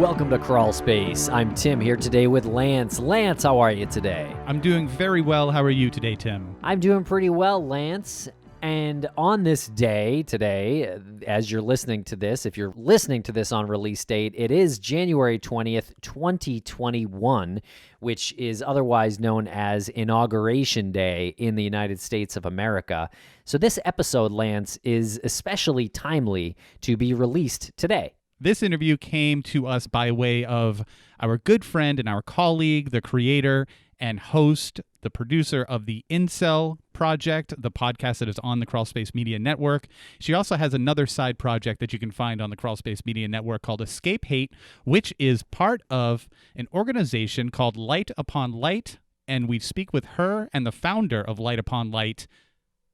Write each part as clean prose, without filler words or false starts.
welcome to Crawlspace. I'm Tim here today with Lance. Lance, how are you today? I'm doing very well. How are you today, Tim? I'm doing pretty well, Lance. And on this day today, as you're listening to this, if you're listening to this on release date, it is January 20th, 2021, which is otherwise known as Inauguration Day in the United States of America. So this episode, Lance, is especially timely to be released today. This interview came to us by way of our good friend and our colleague, the creator and host, the producer of the Incel Project, the podcast that is on the Crawlspace Media Network. She also has another side project that you can find on the Crawlspace Media Network called Escape Hate, which is part of an organization called Light Upon Light. And we speak with her and the founder of Light Upon Light,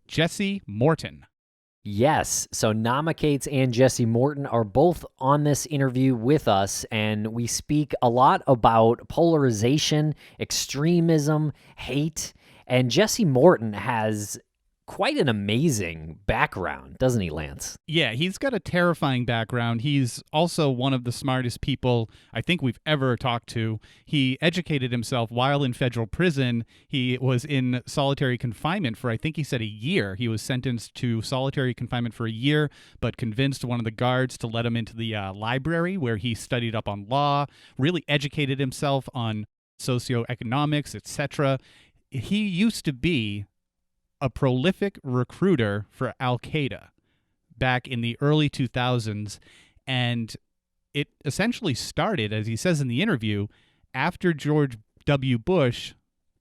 Jesse Morton. Yes, so Naama and Jesse Morton are both on this interview with us, and we speak a lot about polarization, extremism, hate, and Jesse Morton has quite an amazing background, doesn't he, Lance? Yeah, he's got a terrifying background. He's also one of the smartest people I think we've ever talked to. He educated himself while in federal prison. He was in solitary confinement for, I think he said, a year. He was sentenced to solitary confinement for a year, but convinced one of the guards to let him into the library where he studied up on law, really educated himself on socioeconomics, etc. He used to be a prolific recruiter for Al-Qaeda back in the early 2000s, and it essentially started, as he says in the interview, after George W. Bush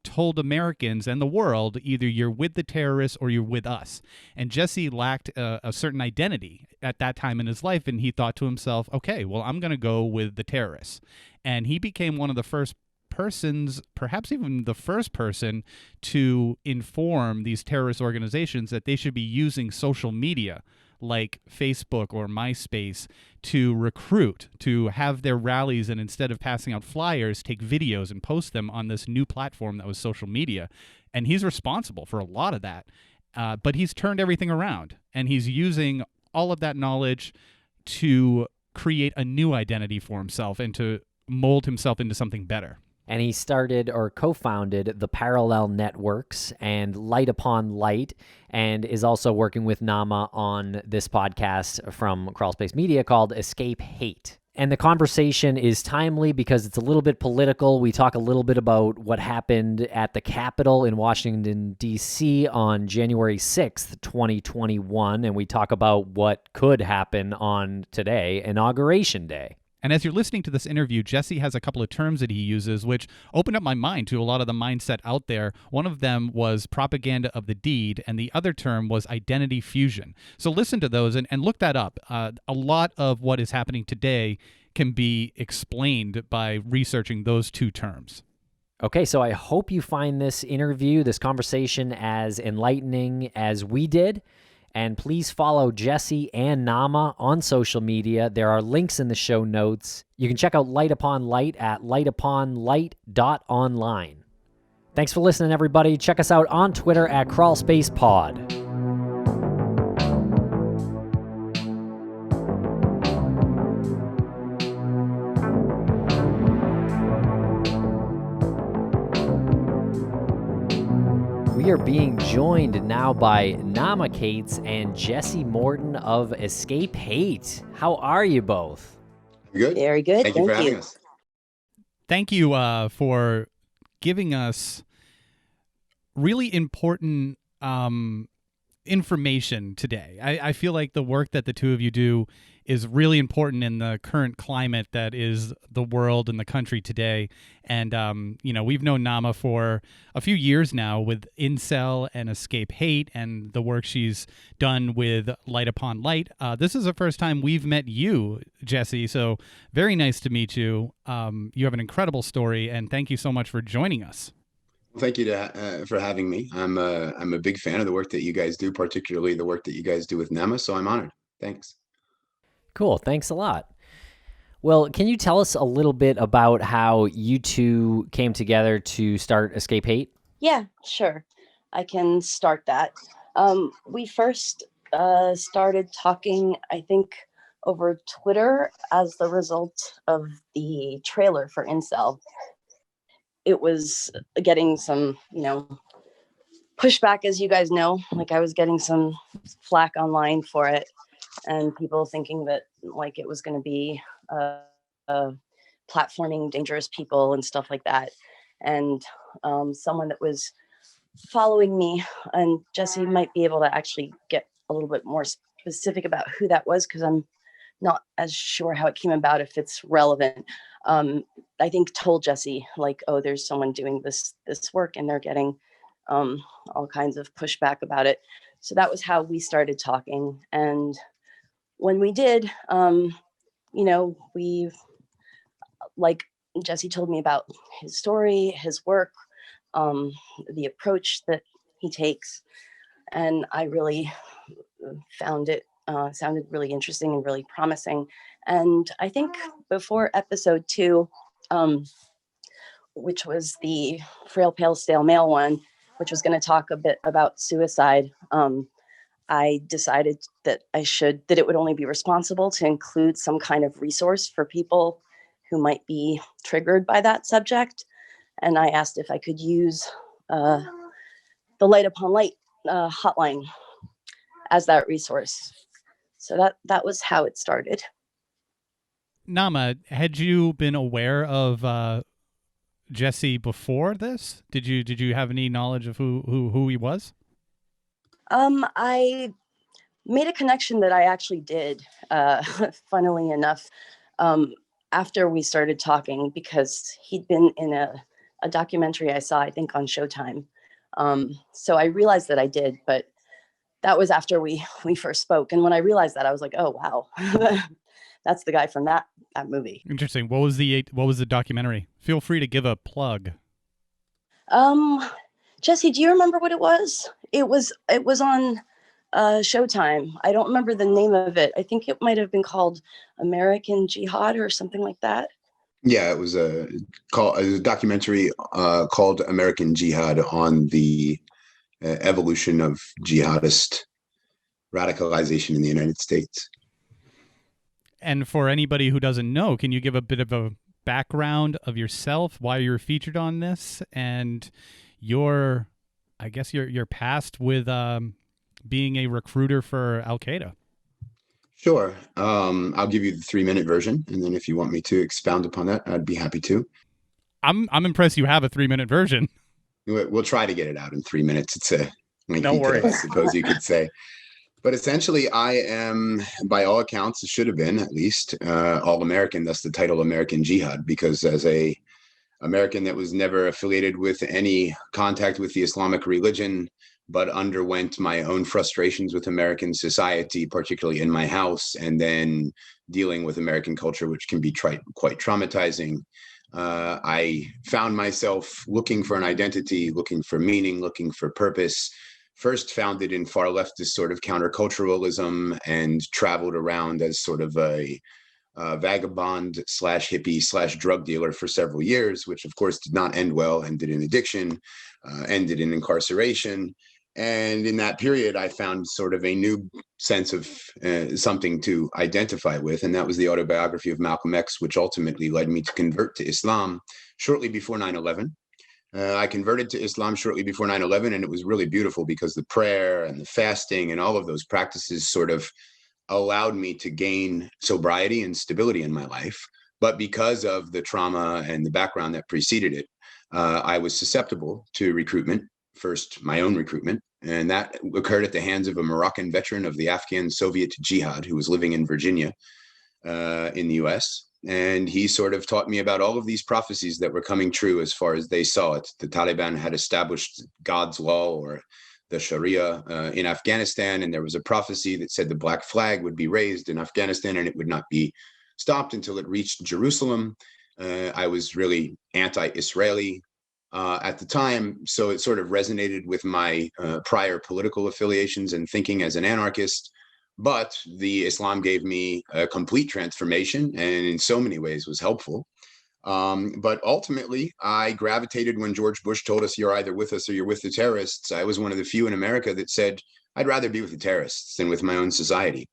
told Americans and the world, either you're with the terrorists or you're with us. And Jesse lacked a certain identity at that time in his life, and he thought to himself, okay, well, I'm going to go with the terrorists. And he became one of the first persons, perhaps even the first person, to inform these terrorist organizations that they should be using social media like Facebook or MySpace to recruit, to have their rallies, and instead of passing out flyers, take videos and post them on this new platform that was social media. And he's responsible for a lot of that. But he's turned everything around, and he's using all of that knowledge to create a new identity for himself and to mold himself into something better. And he started or co-founded the Parallel Networks and Light Upon Light, and is also working with Naama on this podcast from Crawlspace Media called Escape Hate. And the conversation is timely because it's a little bit political. We talk a little bit about what happened at the Capitol in Washington, D.C. on January 6th, 2021, and we talk about what could happen on today, Inauguration Day. And as you're listening to this interview, Jesse has a couple of terms that he uses which opened up my mind to a lot of the mindset out there. One of them was propaganda of the deed, and the other term was identity fusion. So listen to those and look that up. A lot of what is happening today can be explained by researching those two terms. Okay, so I hope you find this interview, this conversation, as enlightening as we did. And please follow Jesse and Naama on social media. There are links in the show notes. You can check out Light Upon Light at lightuponlight.online. Thanks for listening, everybody. Check us out on Twitter at CrawlspacePod. We are being joined now by Naama and Jesse Morton of Escape Hate. How are you both? Good. Very good. Thank you for having us. Thank you for giving us really important information today. I feel like the work that the two of you do is really important in the current climate that is the world and the country today. And, we've known Naama for a few years now with Incel and Escape Hate and the work she's done with Light Upon Light. This is the first time we've met you, Jesse, so very nice to meet you. You have an incredible story, and thank you so much for joining us. Well, thank you for having me. I'm a big fan of the work that you guys do, particularly the work that you guys do with Naama, so I'm honored. Thanks. Cool. Thanks a lot. Well, can you tell us a little bit about how you two came together to start Escape Hate? Yeah, sure. I can start that. We first started talking, I think, over Twitter as the result of the trailer for Incel. It was getting some, pushback, as you guys know. Like, I was getting some flack online for it, and people thinking that like it was going to be platforming dangerous people and stuff like that. And someone that was following me, and Jesse might be able to actually get a little bit more specific about who that was, because I'm not as sure how it came about, if it's relevant. I think told Jesse, like, oh, there's someone doing this work and they're getting all kinds of pushback about it. So that was how we started talking. And when we did, we, like Jesse told me about his story, his work, the approach that he takes. And I really found it sounded really interesting and really promising. And I think before episode 2, which was the Frail Pale Stale Male one, which was going to talk a bit about suicide, I decided that it would only be responsible to include some kind of resource for people who might be triggered by that subject. And I asked if I could use the Light Upon Light hotline as that resource. So that was how it started. Naama, had you been aware of Jesse before this? Did you have any knowledge of who he was? I made a connection that I actually did, funnily enough, after we started talking, because he'd been in a documentary I saw, I think, on Showtime. So I realized that I did, but that was after we first spoke. And when I realized that, I was like, oh, wow, that's the guy from that movie. Interesting. What was the documentary? Feel free to give a plug. Jesse, do you remember what it was? It was on Showtime. I don't remember the name of it. I think it might have been called American Jihad or something like that. Yeah, it was a documentary called American Jihad, on the evolution of jihadist radicalization in the United States. And for anybody who doesn't know, can you give a bit of a background of yourself, why you're featured on this, and your past with being a recruiter for Al-Qaeda? Sure. I'll give you the 3-minute version, and then if you want me to expound upon that, I'd be happy to. I'm impressed you have a 3-minute version. We'll try to get it out in 3 minutes. It's a lengthy No worries. tale, I suppose you could say. But essentially, I am, by all accounts, it should have been at least all-American. That's the title, American Jihad, because as a American that was never affiliated with any contact with the Islamic religion, but underwent my own frustrations with American society, particularly in my house, and then dealing with American culture, which can be quite traumatizing. I found myself looking for an identity, looking for meaning, looking for purpose. First founded in far leftist sort of counterculturalism, and traveled around as sort of a vagabond / hippie / drug dealer for several years, which of course did not end well, ended in addiction, ended in incarceration. And in that period, I found sort of a new sense of something to identify with. And that was the autobiography of Malcolm X, which ultimately led me to convert to Islam shortly before 9/11. I converted to Islam shortly before 9/11, and it was really beautiful because the prayer and the fasting and all of those practices sort of allowed me to gain sobriety and stability in my life. But because of the trauma and the background that preceded it, I was susceptible to recruitment, first my own recruitment, and that occurred at the hands of a Moroccan veteran of the Afghan Soviet Jihad who was living in Virginia in the US. And he sort of taught me about all of these prophecies that were coming true as far as they saw it. The Taliban had established God's law, or the Sharia, in Afghanistan, and there was a prophecy that said the black flag would be raised in Afghanistan and it would not be stopped until it reached Jerusalem. I was really anti-Israeli at the time, so it sort of resonated with my prior political affiliations and thinking as an anarchist. But the Islam gave me a complete transformation, and in so many ways was helpful. But ultimately, I gravitated when George Bush told us, you're either with us or you're with the terrorists. I was one of the few in America that said, I'd rather be with the terrorists than with my own society.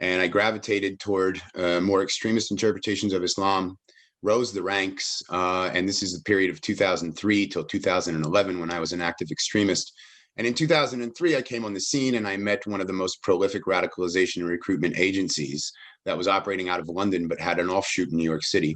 and I gravitated toward more extremist interpretations of Islam, rose the ranks, and this is the period of 2003 till 2011 when I was an active extremist. And in 2003, I came on the scene and I met one of the most prolific radicalization and recruitment agencies that was operating out of London, but had an offshoot in New York City.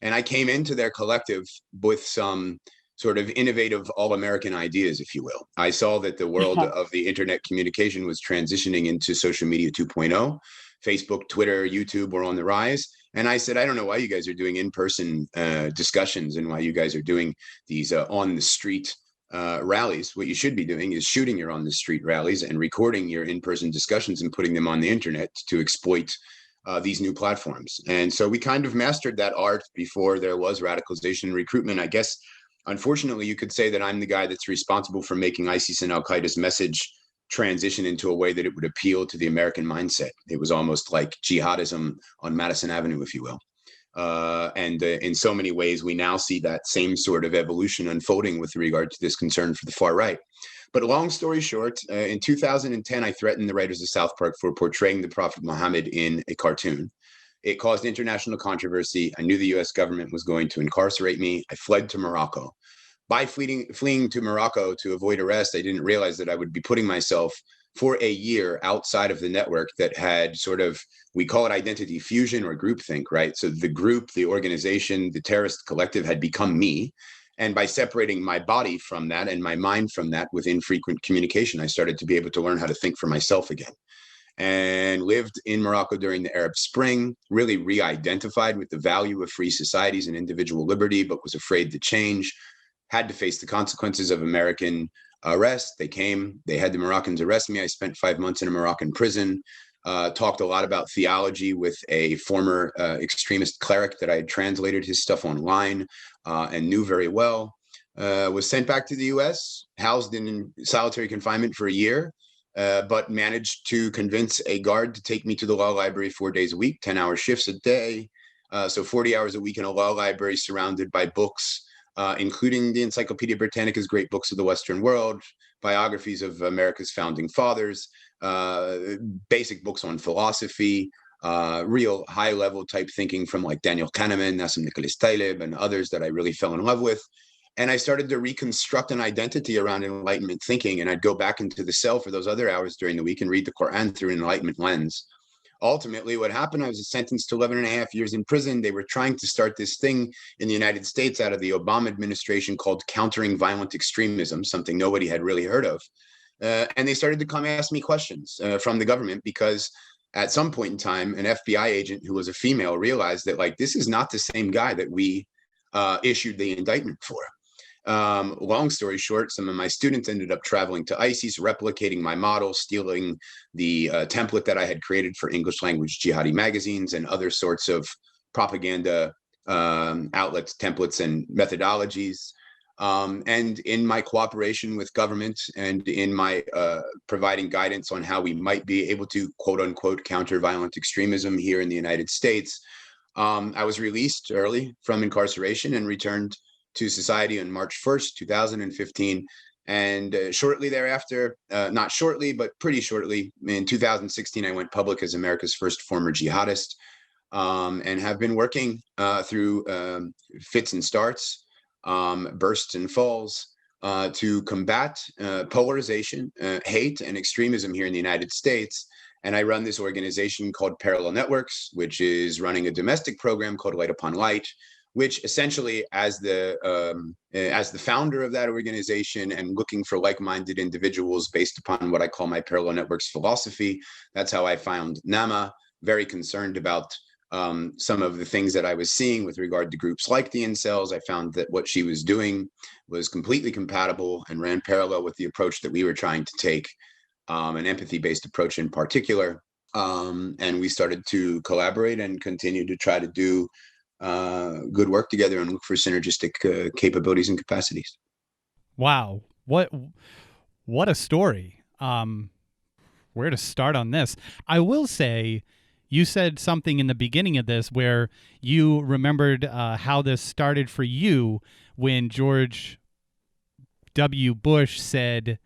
And I came into their collective with some sort of innovative all-American ideas, if you will. I saw that the world of the internet communication was transitioning into social media 2.0. Facebook, Twitter, YouTube were on the rise. And I said, I don't know why you guys are doing in-person discussions and why you guys are doing these on-the-street rallies. What you should be doing is shooting your on-the-street rallies and recording your in-person discussions and putting them on the internet to exploit these new platforms. And so we kind of mastered that art before there was radicalization and recruitment. I guess, unfortunately, you could say that I'm the guy that's responsible for making ISIS and Al-Qaeda's message transition into a way that it would appeal to the American mindset. It was almost like jihadism on Madison Avenue, if you will. And in so many ways, we now see that same sort of evolution unfolding with regard to this concern for the far right. But long story short, in 2010, I threatened the writers of South Park for portraying the Prophet Muhammad in a cartoon. It caused international controversy. I knew the US government was going to incarcerate me. I fled to Morocco. By fleeing to Morocco to avoid arrest, I didn't realize that I would be putting myself for a year outside of the network that had sort of, we call it identity fusion or groupthink, right? So the group, the organization, the terrorist collective had become me. And by separating my body from that and my mind from that with infrequent communication, I started to be able to learn how to think for myself again. And lived in Morocco during the Arab Spring, really re-identified with the value of free societies and individual liberty, but was afraid to change, had to face the consequences of American arrest. They came, they had the Moroccans arrest me. I spent 5 months in a Moroccan prison, talked a lot about theology with a former extremist cleric that I had translated his stuff online and knew very well. Was sent back to the US, housed in solitary confinement for a year, but managed to convince a guard to take me to the law library 4 days a week, 10-hour shifts a day. So 40 hours a week in a law library surrounded by books, including the Encyclopedia Britannica's Great Books of the Western World, biographies of America's founding fathers, basic books on philosophy, real high-level type thinking from like Daniel Kahneman, Nassim Nicholas Taleb, and others that I really fell in love with. And I started to reconstruct an identity around Enlightenment thinking. And I'd go back into the cell for those other hours during the week and read the Quran through an Enlightenment lens. Ultimately, what happened, I was sentenced to 11 and a half years in prison. They were trying to start this thing in the United States out of the Obama administration called countering violent extremism, something nobody had really heard of. And they started to come ask me questions from the government because at some point in time, an FBI agent who was a female realized that like, this is not the same guy that we issued the indictment for. Long story short, some of my students ended up traveling to ISIS, replicating my model, stealing the template that I had created for English language jihadi magazines and other sorts of propaganda outlets, templates, and methodologies. And in my cooperation with government and in my providing guidance on how we might be able to, quote unquote, counter violent extremism here in the United States, I was released early from incarceration and returned to society on March 1st, 2015. And shortly thereafter, not shortly, but pretty shortly, in 2016, I went public as America's first former jihadist and have been working through fits and starts, bursts and falls to combat polarization, hate, and extremism here in the United States. And I run this organization called Parallel Networks, which is running a domestic program called Light Upon Light, which essentially, as the founder of that organization and looking for like-minded individuals based upon what I call my Parallel Networks philosophy, that's how I found Naama, very concerned about some of the things that I was seeing with regard to groups like the incels. I found that what she was doing was completely compatible and ran parallel with the approach that we were trying to take, an empathy-based approach in particular. And we started to collaborate and continue to try to do good work together and look for synergistic capabilities and capacities. Wow. What a story. Where to start on this? I will say, you said something in the beginning of this where you remembered how this started for you when George W. Bush said,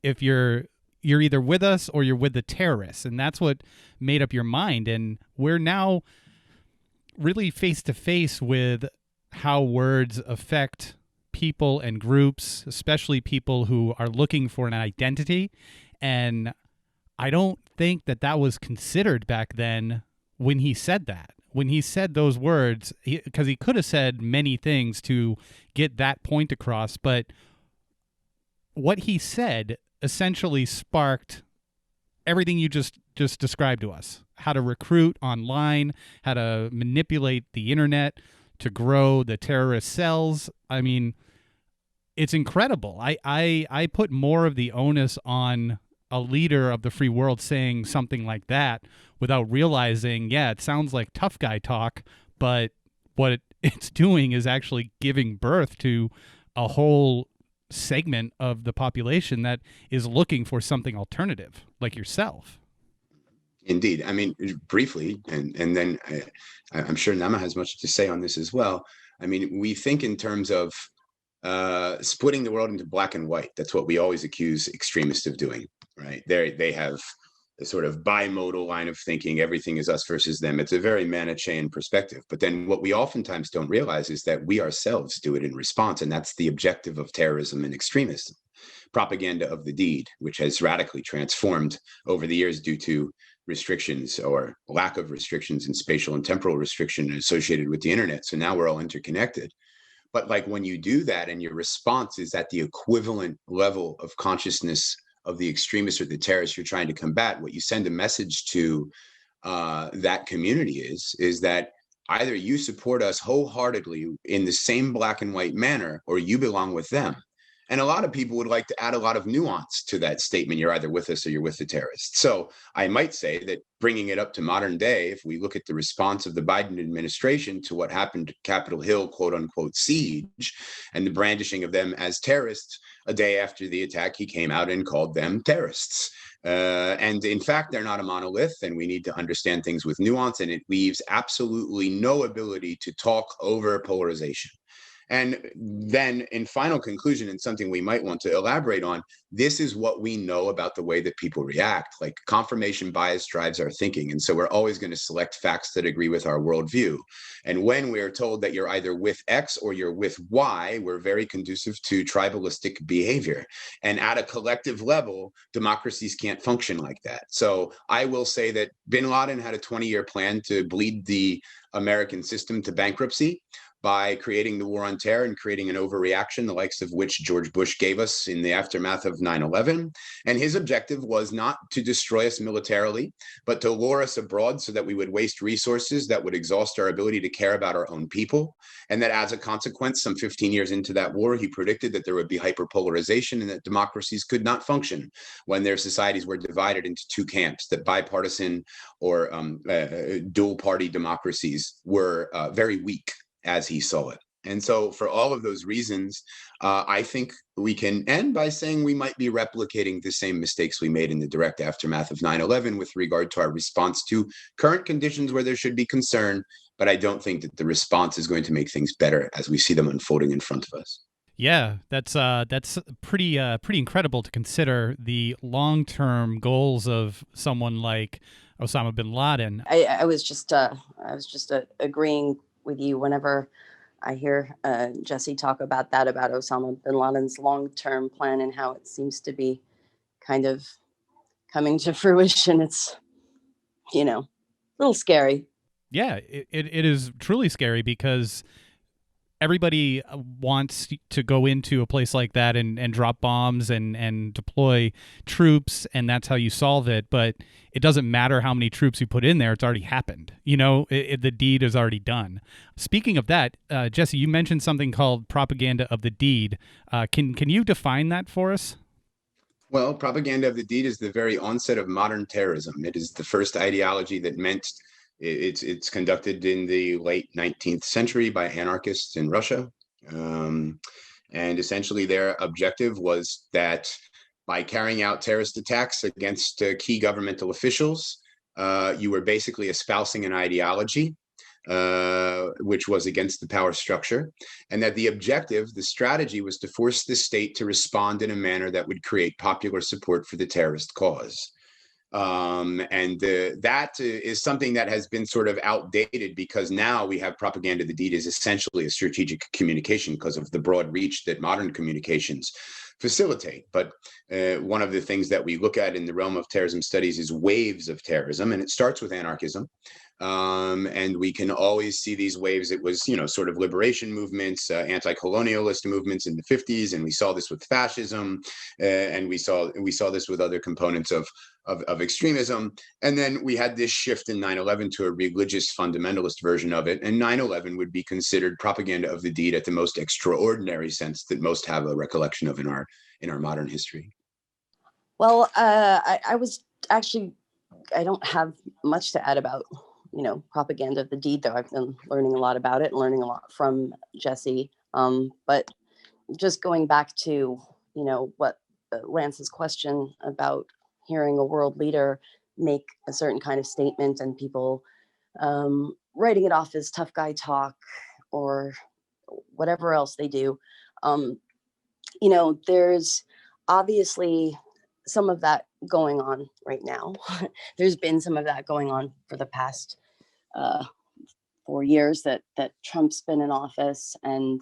if you're you're either with us or you're with the terrorists. And that's what made up your mind. And we're now really face to face with how words affect people and groups, especially people who are looking for an identity. And I don't think that was considered back then when he said that. When he said those words, because he could have said many things to get that point across, but what he said essentially sparked everything you just described to us. How to recruit online, how to manipulate the internet to grow the terrorist cells. I mean, it's incredible. I put more of the onus on a leader of the free world saying something like that without realizing, yeah, it sounds like tough guy talk, but what it's doing is actually giving birth to a whole segment of the population that is looking for something alternative, like yourself. Indeed. I mean, briefly, and then I'm sure Naama has much to say on this as well. I mean, we think in terms of splitting the world into black and white. That's what we always accuse extremists of doing, right? They have a sort of bimodal line of thinking. Everything is us versus them. It's a very Manichaean perspective. But then what we oftentimes don't realize is that we ourselves do it in response. And that's the objective of terrorism and extremism. Propaganda of the deed, which has radically transformed over the years due to restrictions or lack of restrictions and spatial and temporal restriction associated with the internet. So now we're all interconnected. But like when you do that and your response is at the equivalent level of consciousness of the extremists or the terrorists you're trying to combat, what you send a message to that community is that either you support us wholeheartedly in the same black and white manner, or you belong with them. And a lot of people would like to add a lot of nuance to that statement. You're either with us or you're with the terrorists. So I might say that bringing it up to modern day, if we look at the response of the Biden administration to what happened at Capitol Hill, quote unquote, siege, and the brandishing of them as terrorists, a day after the attack, he came out and called them terrorists. And in fact, they're not a monolith, and we need to understand things with nuance, and it leaves absolutely no ability to talk over polarization. And then in final conclusion, and something we might want to elaborate on, this is what we know about the way that people react. Like confirmation bias drives our thinking. And so we're always going to select facts that agree with our worldview. And when we're told that you're either with X or you're with Y, we're very conducive to tribalistic behavior. And at a collective level, democracies can't function like that. So I will say that bin Laden had a 20-year plan to bleed the American system to bankruptcy by creating the war on terror and creating an overreaction, the likes of which George Bush gave us in the aftermath of 9/11. And his objective was not to destroy us militarily, but to lure us abroad so that we would waste resources that would exhaust our ability to care about our own people. And that as a consequence, some 15 years into that war, he predicted that there would be hyperpolarization and that democracies could not function when their societies were divided into two camps, that bipartisan or dual party democracies were very weak, as he saw it. And so for all of those reasons, I think we can end by saying we might be replicating the same mistakes we made in the direct aftermath of 9/11 with regard to our response to current conditions where there should be concern. But I don't think that the response is going to make things better as we see them unfolding in front of us. Yeah, that's pretty incredible to consider the long-term goals of someone like Osama bin Laden. I was just agreeing with you whenever I hear Jesse talk about that, about Osama bin Laden's long-term plan and how it seems to be kind of coming to fruition. It's, a little scary. Yeah, it is truly scary because everybody wants to go into a place like that and drop bombs and deploy troops, and that's how you solve it. But it doesn't matter how many troops you put in there. It's already happened. The deed is already done. Speaking of that, Jesse, you mentioned something called propaganda of the deed. Can you define that for us? Well, propaganda of the deed is the very onset of modern terrorism. It is the first ideology that meant it's conducted in the late 19th century by anarchists in Russia. And essentially their objective was that by carrying out terrorist attacks against key governmental officials, you were basically espousing an ideology which was against the power structure, and that the objective, the strategy, was to force the state to respond in a manner that would create popular support for the terrorist cause. That is something that has been sort of outdated, because now we have propaganda. The deed is essentially a strategic communication because of the broad reach that modern communications facilitate. But one of the things that we look at in the realm of terrorism studies is waves of terrorism, and it starts with anarchism. And we can always see these waves. It was, sort of liberation movements, anti-colonialist movements in the 50s, and we saw this with fascism, and we saw this with other components of extremism. And then we had this shift in 9/11 to a religious fundamentalist version of it, and 9/11 would be considered propaganda of the deed at the most extraordinary sense that most have a recollection of in our modern history. Well, I was actually, I don't have much to add about propaganda of the deed, though. I've been learning a lot about it and learning a lot from Jesse. But just going back to, what Lance's question about hearing a world leader make a certain kind of statement and people writing it off as tough guy talk or whatever else they do. There's obviously some of that going on right now. There's been some of that going on for the past 4 years that Trump's been in office. And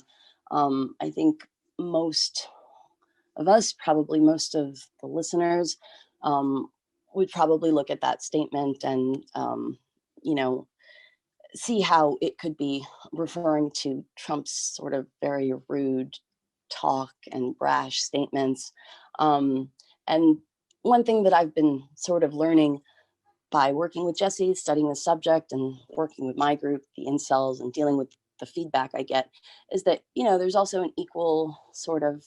I think most of us, probably most of the listeners, would probably look at that statement and, see how it could be referring to Trump's sort of very rude talk and brash statements. And one thing that I've been sort of learning by working with Jesse, studying the subject and working with my group, the incels, and dealing with the feedback I get, is that, there's also an equal sort of,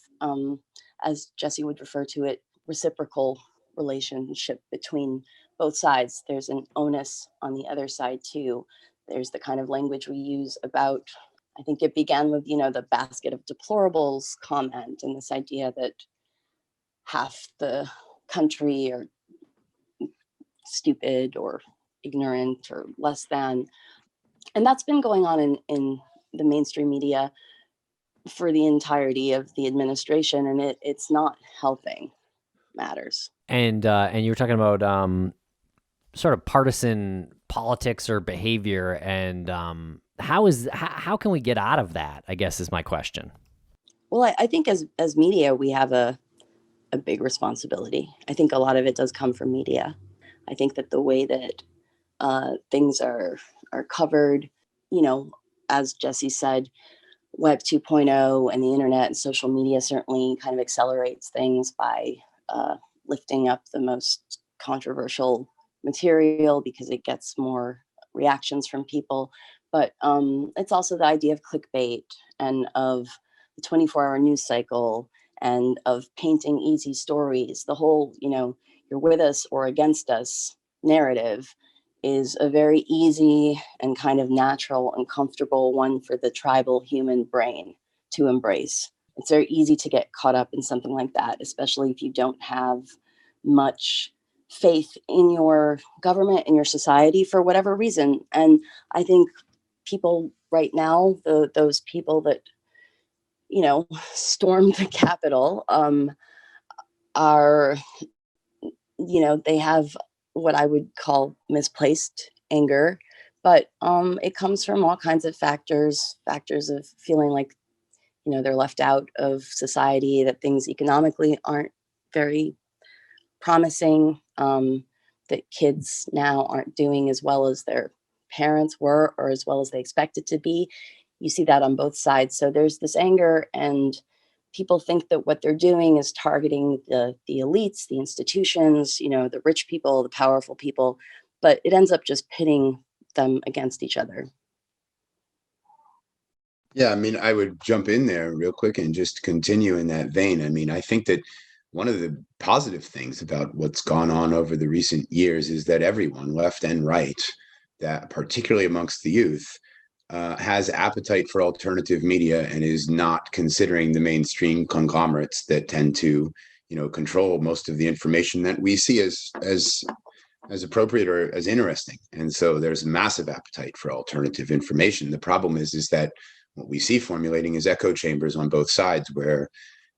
as Jesse would refer to it, reciprocal relationship between both sides. There's an onus on the other side too. There's the kind of language we use about, I think it began with, the basket of deplorables comment, and this idea that half the country are stupid or ignorant or less than. And that's been going on in the mainstream media for the entirety of the administration, and it's not helping matters. And you were talking about sort of partisan politics or behavior, and how can we get out of that, I guess, is my question. Well, I think as media, we have a big responsibility. I think a lot of it does come from media. I think that the way that things are covered, as Jesse said, Web 2.0 and the internet and social media certainly kind of accelerates things by lifting up the most controversial material because it gets more reactions from people. But it's also the idea of clickbait and of the 24-hour news cycle and of painting easy stories. The whole, you're with us or against us narrative is a very easy and kind of natural and comfortable one for the tribal human brain to embrace. It's very easy to get caught up in something like that, especially if you don't have much faith in your government, in your society, for whatever reason. And I think people right now, those people that, stormed the Capitol are, they have what I would call misplaced anger, but it comes from all kinds of factors of feeling like, they're left out of society, that things economically aren't very promising, that kids now aren't doing as well as their parents were or as well as they expected to be. You see that on both sides. So there's this anger, and people think that what they're doing is targeting the elites, the institutions, the rich people, the powerful people, but it ends up just pitting them against each other. Yeah, I would jump in there real quick and just continue in that vein. I think that one of the positive things about what's gone on over the recent years is that everyone, left and right, that particularly amongst the youth, has appetite for alternative media and is not considering the mainstream conglomerates that tend to, control most of the information that we see as as appropriate or as interesting. And so there's massive appetite for alternative information. The problem is that what we see formulating is echo chambers on both sides, where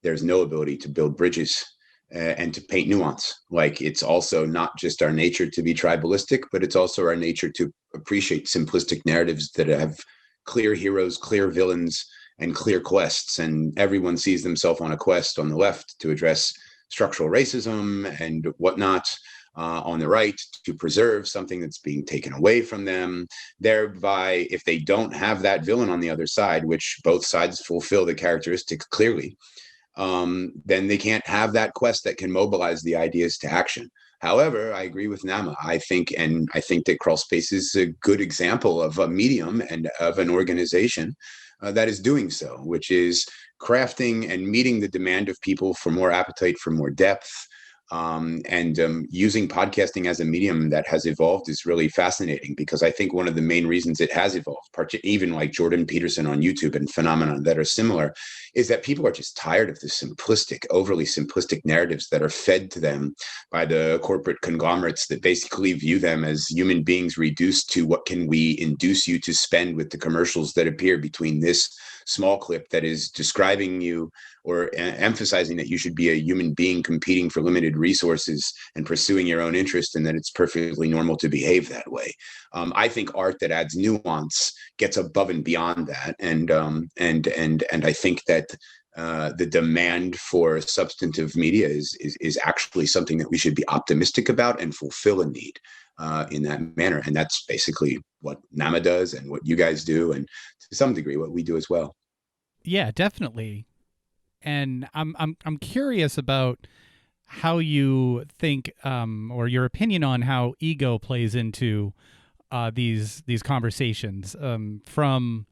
there's no ability to build bridges and to paint nuance. Like, it's also not just our nature to be tribalistic, but it's also our nature to appreciate simplistic narratives that have clear heroes, clear villains, and clear quests. And everyone sees themselves on a quest on the left to address structural racism and whatnot, on the right to preserve something that's being taken away from them. Thereby, if they don't have that villain on the other side, which both sides fulfill the characteristics clearly, then they can't have that quest that can mobilize the ideas to action. However, I agree with Naama. I think that Crawlspace is a good example of a medium and of an organization that is doing so, which is crafting and meeting the demand of people for more appetite for more depth. Using podcasting as a medium that has evolved is really fascinating, because I think one of the main reasons it has evolved, even like Jordan Peterson on YouTube and phenomena that are similar, is that people are just tired of the overly simplistic narratives that are fed to them by the corporate conglomerates that basically view them as human beings reduced to what can we induce you to spend with the commercials that appear between this small clip that is describing you or emphasizing that you should be a human being competing for limited resources and pursuing your own interest, and that it's perfectly normal to behave that way. I think art that adds nuance gets above and beyond that, and I think that the demand for substantive media is actually something that we should be optimistic about and fulfill a need in that manner. And that's basically what Naama does and what you guys do, and to some degree what we do as well. Yeah, definitely. And I'm curious about how you think, or your opinion on how ego plays into these conversations, from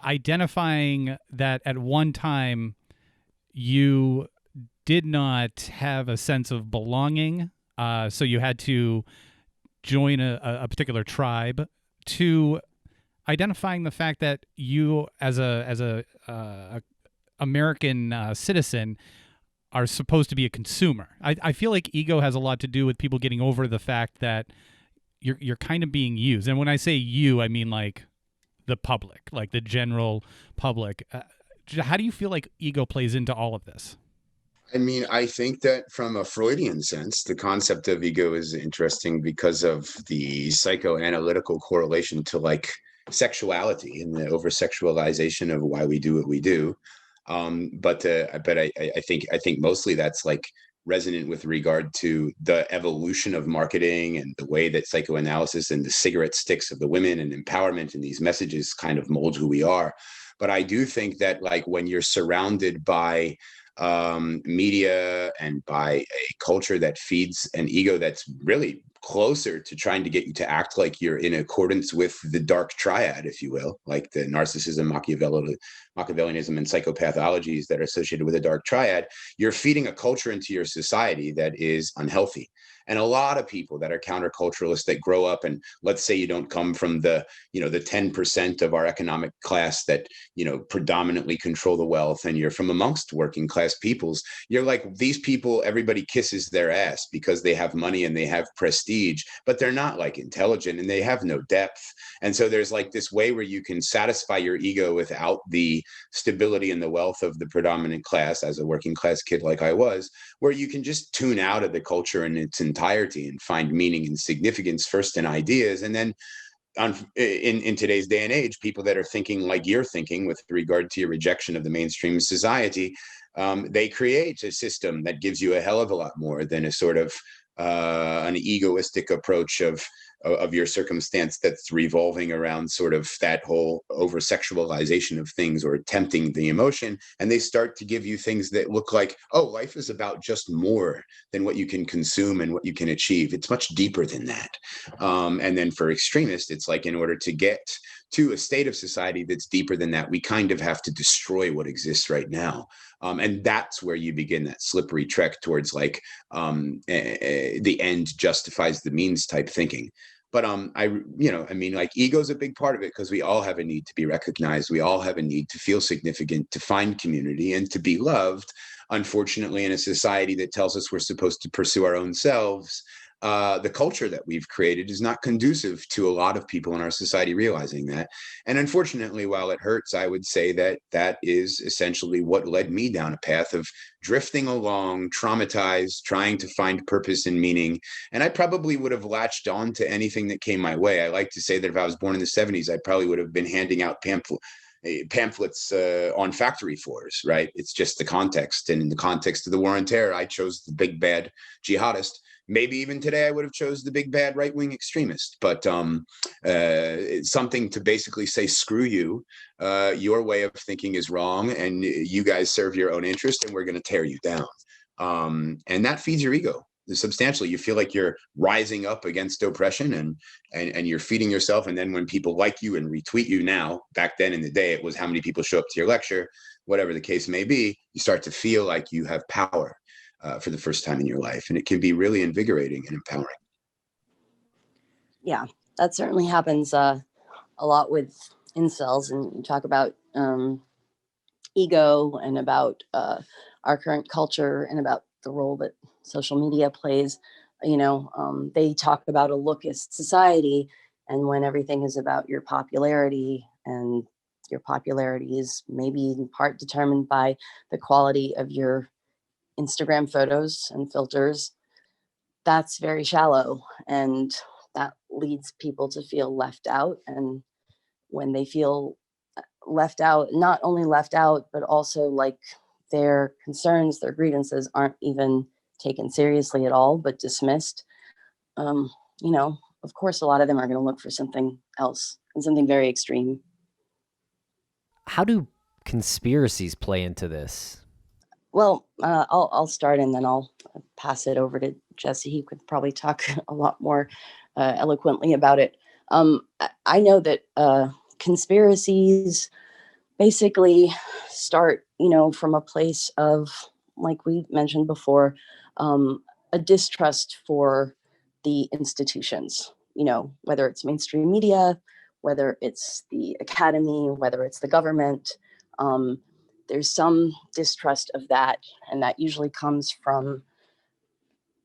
identifying that at one time you did not have a sense of belonging, so you had to join a particular tribe, to identifying the fact that you, as a American citizen, are supposed to be a consumer. I feel like ego has a lot to do with people getting over the fact that you're kind of being used. And when I say you, I mean like the public, like the general public. How do you feel like ego plays into all of this? I mean, I think that from a Freudian sense, the concept of ego is interesting because of the psychoanalytical correlation to like sexuality and the over-sexualization of why we do what we do. But I think mostly that's like resonant with regard to the evolution of marketing and the way that psychoanalysis and the cigarette sticks of the women and empowerment and these messages kind of mold who we are. But I do think that like when you're surrounded by media and by a culture that feeds an ego that's really closer to trying to get you to act like you're in accordance with the dark triad, if you will, like the narcissism, Machiavellianism, and psychopathologies that are associated with a dark triad, you're feeding a culture into your society that is unhealthy. And a lot of people that are counterculturalists that grow up, and let's say you don't come from the 10% of our economic class that, predominantly control the wealth, and you're from amongst working class peoples, you're like, these people, everybody kisses their ass because they have money and they have prestige, but they're not like intelligent and they have no depth. And so there's like this way where you can satisfy your ego without the stability and the wealth of the predominant class, as a working class kid like I was, where you can just tune out of the culture in its entirety and find meaning and significance first in ideas. And then in today's day and age, people that are thinking like you're thinking with regard to your rejection of the mainstream society, they create a system that gives you a hell of a lot more than a sort of an egoistic approach of your circumstance that's revolving around sort of that whole over-sexualization of things or tempting the emotion. And they start to give you things that look like, oh, life is about just more than what you can consume and what you can achieve. It's much deeper than that. And then for extremists, it's like, in order to get to a state of society that's deeper than that, we kind of have to destroy what exists right now. And that's where you begin that slippery trek towards like the end justifies the means type thinking. But like ego's a big part of it, because we all have a need to be recognized. We all have a need to feel significant, to find community, and to be loved. Unfortunately, in a society that tells us we're supposed to pursue our own selves, the culture that we've created is not conducive to a lot of people in our society realizing that. And unfortunately, while it hurts, I would say that that is essentially what led me down a path of drifting along, traumatized, trying to find purpose and meaning. And I probably would have latched on to anything that came my way. I like to say that if I was born in the 70s, I probably would have been handing out pamphlets on factory floors, right? It's just the context. And in the context of the war on terror, I chose the big bad jihadist. Maybe even today I would have chose the big bad right-wing extremist, but it's something to basically say, screw you, your way of thinking is wrong, and you guys serve your own interest, and we're going to tear you down. And that feeds your ego substantially. You feel like you're rising up against oppression, and you're feeding yourself. And then when people like you and retweet you now, back then in the day, it was how many people show up to your lecture, whatever the case may be, you start to feel like you have power. For the first time in your life. And it can be really invigorating and empowering. Yeah, that certainly happens a lot with incels. And you talk about ego and about our current culture and about the role that social media plays. They talk about a lookist society, and when everything is about your popularity, and your popularity is maybe in part determined by the quality of your Instagram photos and filters, that's very shallow, and that leads people to feel left out. And when they feel left out, not only left out, but also like their concerns, their grievances aren't even taken seriously at all, but dismissed, of course, a lot of them are going to look for something else, and something very extreme. How do conspiracies play into this? Well, I'll start, and then I'll pass it over to Jesse. He could probably talk a lot more eloquently about it. I know that conspiracies basically start, from a place of, like we mentioned before, a distrust for the institutions, whether it's mainstream media, whether it's the academy, whether it's the government. There's some distrust of that, and that usually comes from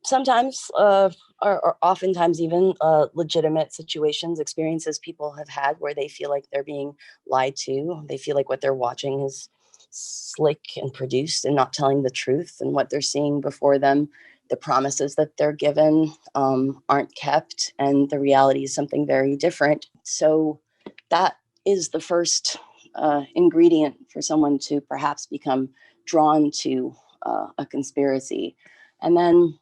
sometimes or oftentimes even legitimate situations, experiences people have had where they feel like they're being lied to. They feel like what they're watching is slick and produced and not telling the truth, and what they're seeing before them, the promises that they're given, aren't kept, and the reality is something very different. So that is the first ingredient for someone to perhaps become drawn to a conspiracy. And then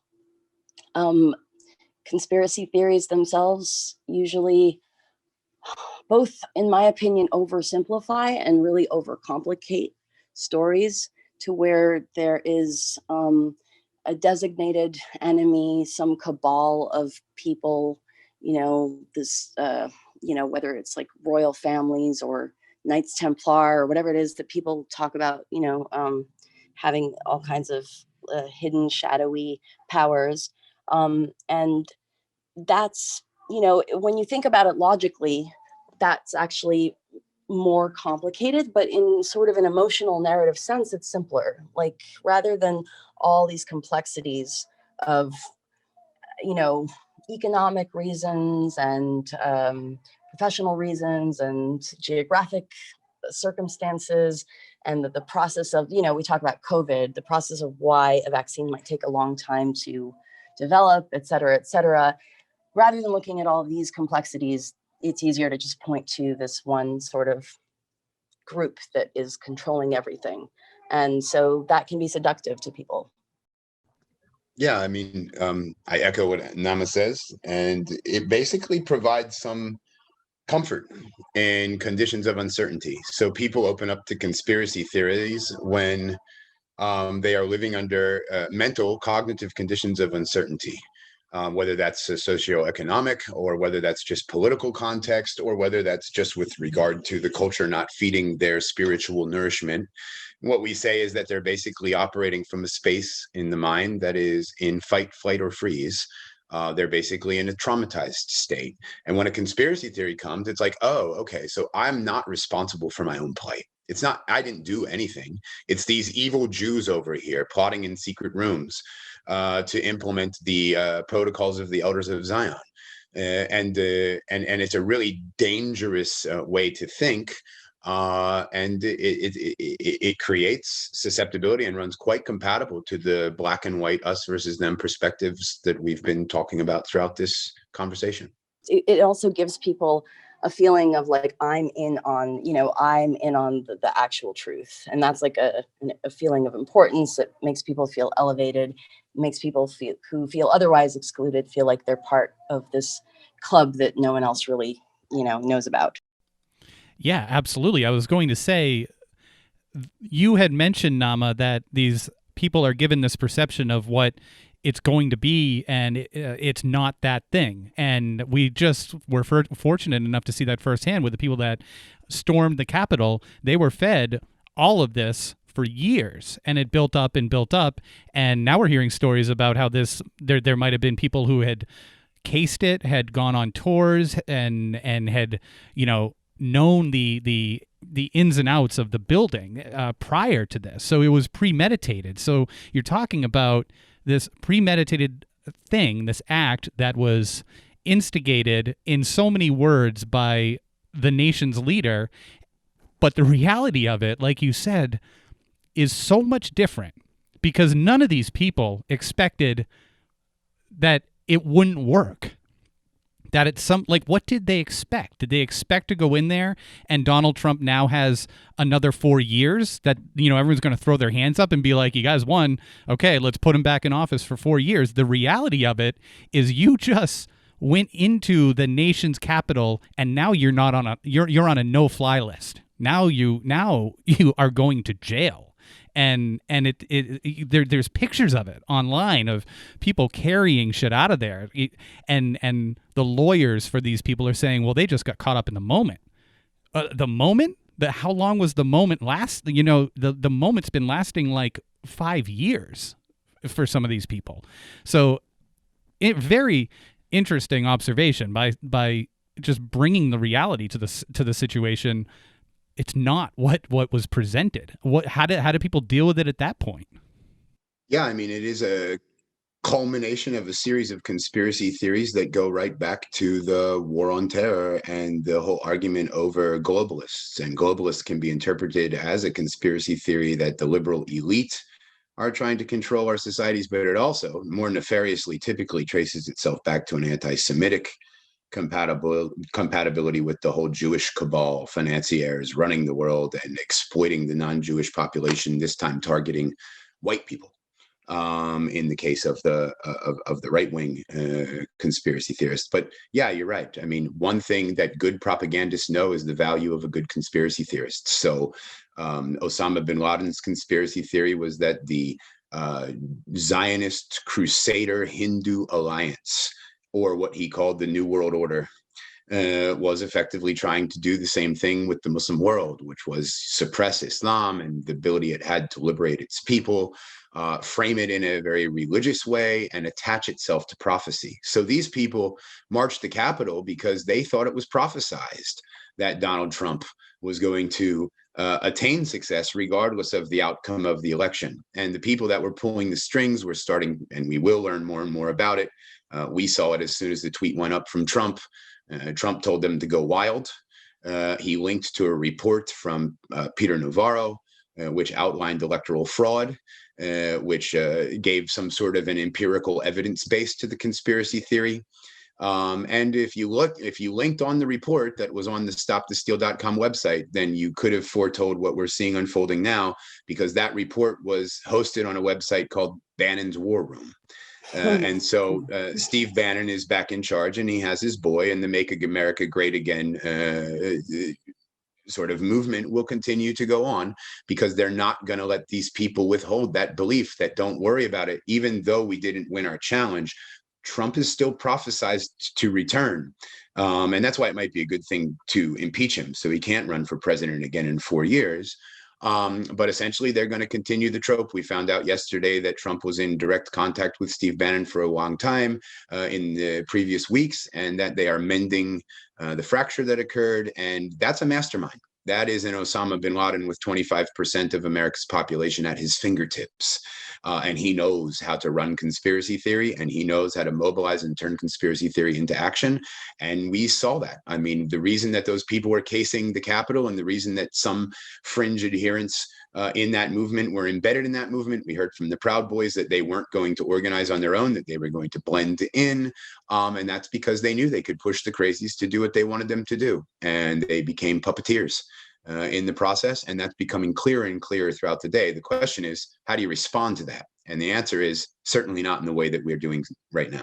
conspiracy theories themselves usually, both, in my opinion, oversimplify and really overcomplicate stories to where there is a designated enemy, some cabal of people, whether it's like royal families or Knights Templar or whatever it is that people talk about, having all kinds of hidden, shadowy powers. And that's, when you think about it logically, that's actually more complicated, but in sort of an emotional narrative sense, it's simpler. Like, rather than all these complexities of, economic reasons and professional reasons and geographic circumstances, and the process of, we talk about COVID, the process of why a vaccine might take a long time to develop, et cetera, rather than looking at all of these complexities, it's easier to just point to this one sort of group that is controlling everything. And so that can be seductive to people. Yeah, I mean, I echo what Naama says, and it basically provides some comfort in conditions of uncertainty. So people open up to conspiracy theories when they are living under mental, cognitive conditions of uncertainty, whether that's socioeconomic, or whether that's just political context, or whether that's just with regard to the culture not feeding their spiritual nourishment. What we say is that they're basically operating from a space in the mind that is in fight, flight, or freeze. They're basically in a traumatized state. And when a conspiracy theory comes, it's like, oh, okay, so I'm not responsible for my own plight. It's not, I didn't do anything. It's these evil Jews over here plotting in secret rooms to implement the protocols of the elders of Zion. And it's a really dangerous way to think. And it creates susceptibility and runs quite compatible to the black and white, us versus them perspectives that we've been talking about throughout this conversation. It also gives people a feeling of like, I'm in on the actual truth. And that's like a feeling of importance that makes people feel elevated, makes people who feel otherwise excluded feel like they're part of this club that no one else really, knows about. Yeah, absolutely. I was going to say, you had mentioned, Naama, that these people are given this perception of what it's going to be, and it's not that thing. And we just were fortunate enough to see that firsthand with the people that stormed the Capitol. They were fed all of this for years, and it built up and built up. And now we're hearing stories about how there might have been people who had cased it, had gone on tours, and had, known the ins and outs of the building prior to this. So it was premeditated. So you're talking about this premeditated thing, this act that was instigated in so many words by the nation's leader. But the reality of it, like you said, is so much different, because none of these people expected that it wouldn't work. That it's what did they expect? Did they expect to go in there and Donald Trump now has another 4 years that, everyone's going to throw their hands up and be like, you guys won. Okay, let's put him back in office for 4 years. The reality of it is you just went into the nation's capital, and now you're not on you're on a no-fly list. Now you are going to jail. And there's pictures of it online of people carrying shit out of there, and the lawyers for these people are saying, well, they just got caught up in the moment. The moment? How long was the moment last? The moment's been lasting like 5 years for some of these people. So, very interesting observation by just bringing the reality to the situation. It's not what was presented. How did people deal with it at that point? Yeah, I mean, it is a culmination of a series of conspiracy theories that go right back to the war on terror and the whole argument over globalists. And globalists can be interpreted as a conspiracy theory that the liberal elite are trying to control our societies, but it also more nefariously typically traces itself back to an anti-Semitic compatibility with the whole Jewish cabal, financiers running the world and exploiting the non-Jewish population, this time targeting white people. In the case of the right-wing conspiracy theorists. But yeah, you're right. I mean, one thing that good propagandists know is the value of a good conspiracy theorist. So Osama bin Laden's conspiracy theory was that the Zionist Crusader Hindu alliance, or what he called the New World Order, was effectively trying to do the same thing with the Muslim world, which was suppress Islam and the ability it had to liberate its people, frame it in a very religious way, and attach itself to prophecy. So these people marched the Capitol because they thought it was prophesized that Donald Trump was going to attain success regardless of the outcome of the election. And the people that were pulling the strings were starting, and we will learn more and more about it. We saw it as soon as the tweet went up from Trump. Trump told them to go wild. He linked to a report from Peter Navarro, which outlined electoral fraud, which gave some sort of an empirical evidence base to the conspiracy theory. And if you linked on the report that was on the stopthesteal.com website, then you could have foretold what we're seeing unfolding now, because that report was hosted on a website called Bannon's War Room. And so Steve Bannon is back in charge, and he has his boy, and the Make America Great Again sort of movement will continue to go on, because they're not going to let these people withhold that belief that, don't worry about it, even though we didn't win our challenge, Trump is still prophesized to return. And that's why it might be a good thing to impeach him, so he can't run for president again in 4 years. But essentially, they're going to continue the trope. We found out yesterday that Trump was in direct contact with Steve Bannon for a long time in the previous weeks, and that they are mending the fracture that occurred. And that's a mastermind. That is an Osama bin Laden with 25% of America's population at his fingertips. And he knows how to run conspiracy theory, and he knows how to mobilize and turn conspiracy theory into action. And we saw that. I mean, the reason that those people were casing the Capitol, and the reason that some fringe adherents in that movement were embedded in that movement, we heard from the Proud Boys that they weren't going to organize on their own, that they were going to blend in. And that's because they knew they could push the crazies to do what they wanted them to do. And they became puppeteers in the process. And that's becoming clearer and clearer throughout the day. The question is, how do you respond to that? And the answer is certainly not in the way that we're doing right now.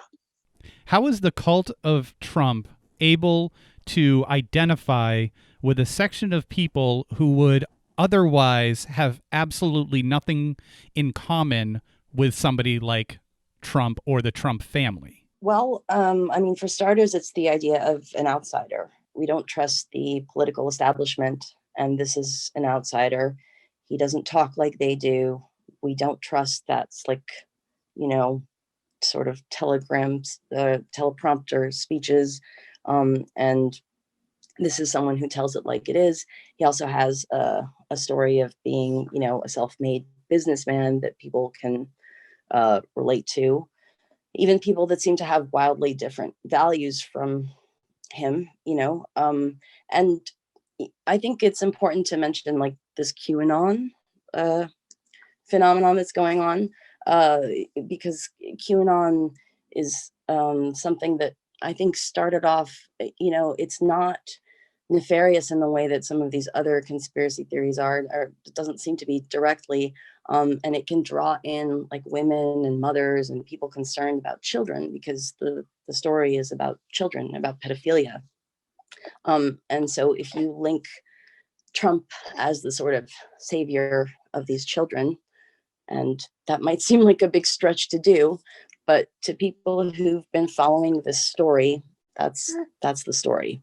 How is the cult of Trump able to identify with a section of people who would otherwise have absolutely nothing in common with somebody like Trump or the Trump family? Well, I mean, for starters, it's the idea of an outsider. We don't trust the political establishment, and this is an outsider. He doesn't talk like they do. We don't trust that's like, sort of telegrams, teleprompter speeches. And this is someone who tells it like it is. He also has a story of being, a self-made businessman that people can relate to. Even people that seem to have wildly different values from him, and I think it's important to mention like this QAnon phenomenon that's going on, because QAnon is something that I think started off, it's not nefarious in the way that some of these other conspiracy theories are, or it doesn't seem to be directly. And it can draw in like women and mothers and people concerned about children, because the story is about children, about pedophilia. And so if you link Trump as the sort of savior of these children, and that might seem like a big stretch to do, but to people who've been following this story, that's the story.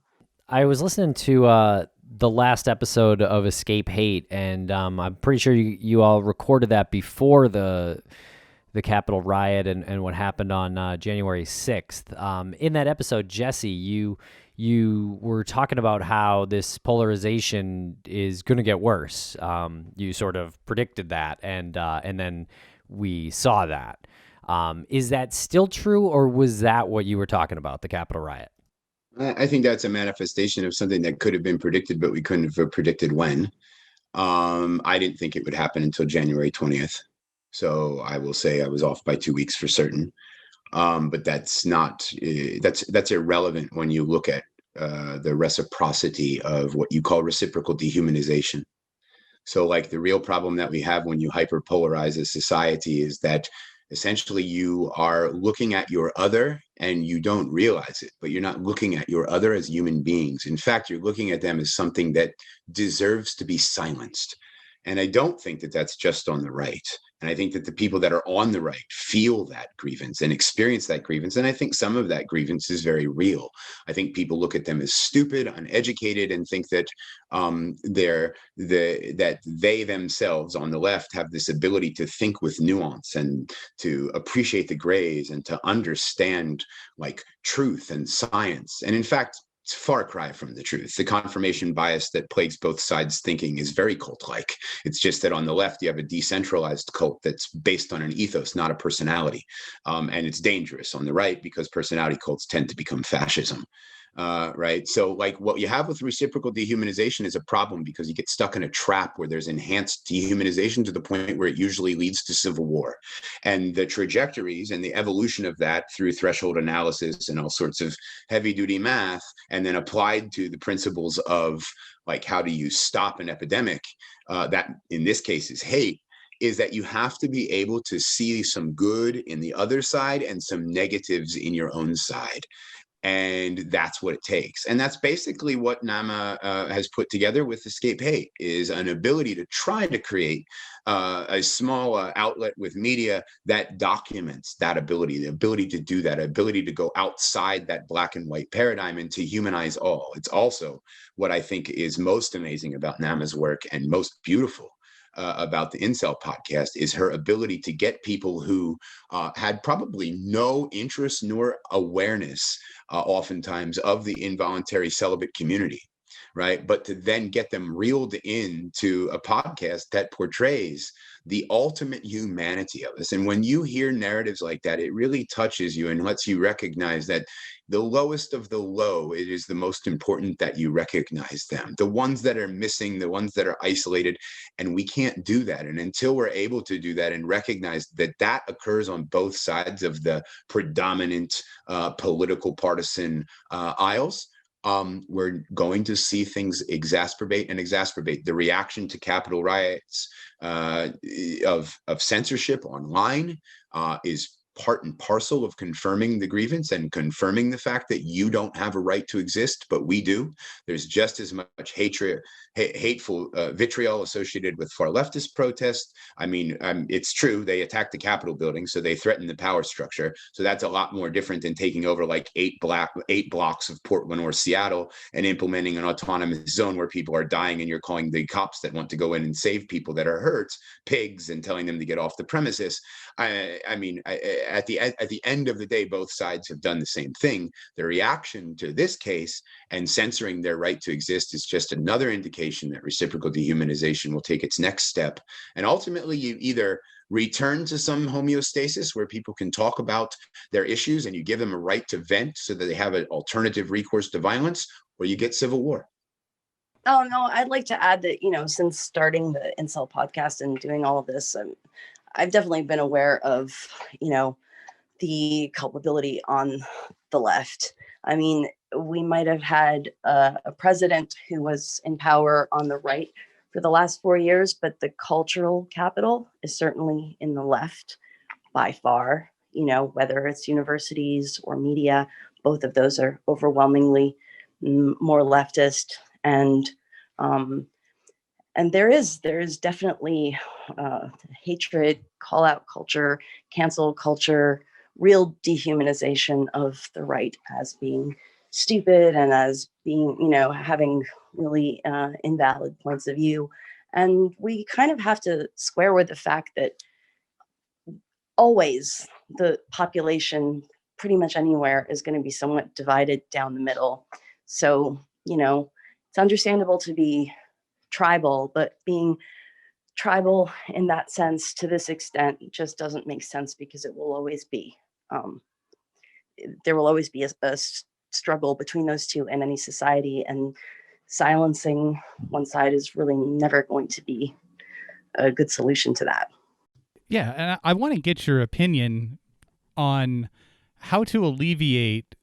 I was listening to the last episode of Escape Hate, and I'm pretty sure you all recorded that before the Capitol riot and what happened on January 6th. In that episode, Jesse, you were talking about how this polarization is going to get worse. You sort of predicted that, and then we saw that. Is that still true, or was that what you were talking about, the Capitol riot? I think that's a manifestation of something that could have been predicted, but we couldn't have predicted when. I didn't think it would happen until January 20th. So I will say I was off by 2 weeks for certain. But that's not, that's irrelevant when you look at the reciprocity of what you call reciprocal dehumanization. So like the real problem that we have when you hyperpolarize a society is that essentially you are looking at your other and you don't realize it, but you're not looking at your other as human beings. In fact, you're looking at them as something that deserves to be silenced. And I don't think that that's just on the right. And I think that the people that are on the right feel that grievance and experience that grievance. And I think some of that grievance is very real. I think people look at them as stupid, uneducated, and think that that they themselves on the left have this ability to think with nuance and to appreciate the grays and to understand like truth and science. And in fact, it's a far cry from the truth. The confirmation bias that plagues both sides' thinking is very cult-like. It's just that on the left, you have a decentralized cult that's based on an ethos, not a personality. And it's dangerous on the right because personality cults tend to become fascism. Right. So like what you have with reciprocal dehumanization is a problem because you get stuck in a trap where there's enhanced dehumanization to the point where it usually leads to civil war. And the trajectories and the evolution of that through threshold analysis and all sorts of heavy duty math, and then applied to the principles of like, how do you stop an epidemic? That in this case is hate, is that you have to be able to see some good in the other side and some negatives in your own side. And that's what it takes. And that's basically what Naama has put together with Escape Hate, is an ability to try to create a small outlet with media that documents that ability, the ability to do that, ability to go outside that black and white paradigm and to humanize all. It's also what I think is most amazing about Naama's work and most beautiful about the Incel podcast is her ability to get people who had probably no interest nor awareness oftentimes of the involuntary celibate community, right? But to then get them reeled into a podcast that portrays the ultimate humanity of us. And when you hear narratives like that, it really touches you and lets you recognize that the lowest of the low, it is the most important that you recognize them, the ones that are missing, the ones that are isolated. And we can't do that. And until we're able to do that and recognize that that occurs on both sides of the predominant political partisan aisles, we're going to see things exacerbate. The reaction to Capitol riots of censorship online is part and parcel of confirming the grievance and confirming the fact that you don't have a right to exist, but we do. There's just as much hateful vitriol associated with far leftist protests. I mean, it's true, they attacked the Capitol building, so they threatened the power structure. So that's a lot more different than taking over like eight blocks of Portland or Seattle and implementing an autonomous zone where people are dying and you're calling the cops that want to go in and save people that are hurt pigs and telling them to get off the premises. I mean, at the end of the day, both sides have done the same thing. The reaction to this case and censoring their right to exist is just another indication that reciprocal dehumanization will take its next step. And ultimately, you either return to some homeostasis where people can talk about their issues and you give them a right to vent so that they have an alternative recourse to violence, or you get civil war. Oh, no, I'd like to add that, since starting the Incel podcast and doing all of this, I've definitely been aware of, the culpability on the left. I mean, we might have had a president who was in power on the right for the last 4 years, but the cultural capital is certainly in the left by far, whether it's universities or media, both of those are overwhelmingly more leftist. And there is definitely hatred, call out culture, cancel culture, real dehumanization of the right as being stupid and as being, having really invalid points of view. And we kind of have to square with the fact that always the population pretty much anywhere is going to be somewhat divided down the middle. So, it's understandable to be tribal, but being tribal in that sense to this extent just doesn't make sense, because it will always be there will always be a struggle between those two in any society, and silencing one side is really never going to be a good solution to that. Yeah, and I want to get your opinion on how to alleviate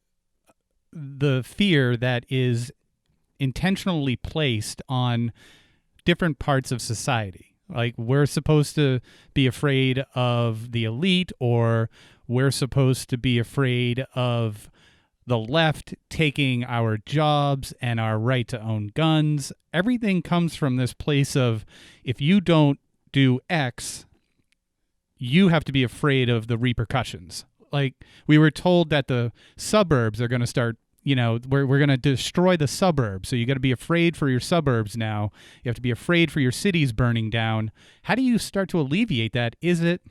the fear that is intentionally placed on different parts of society. Like, we're supposed to be afraid of the elite, or we're supposed to be afraid of the left taking our jobs and our right to own guns. Everything comes from this place of, if you don't do X, you have to be afraid of the repercussions. Like, we were told that the suburbs are going to start, we're going to destroy the suburbs. So you got to be afraid for your suburbs now. You have to be afraid for your cities burning down. How do you start to alleviate that? Is it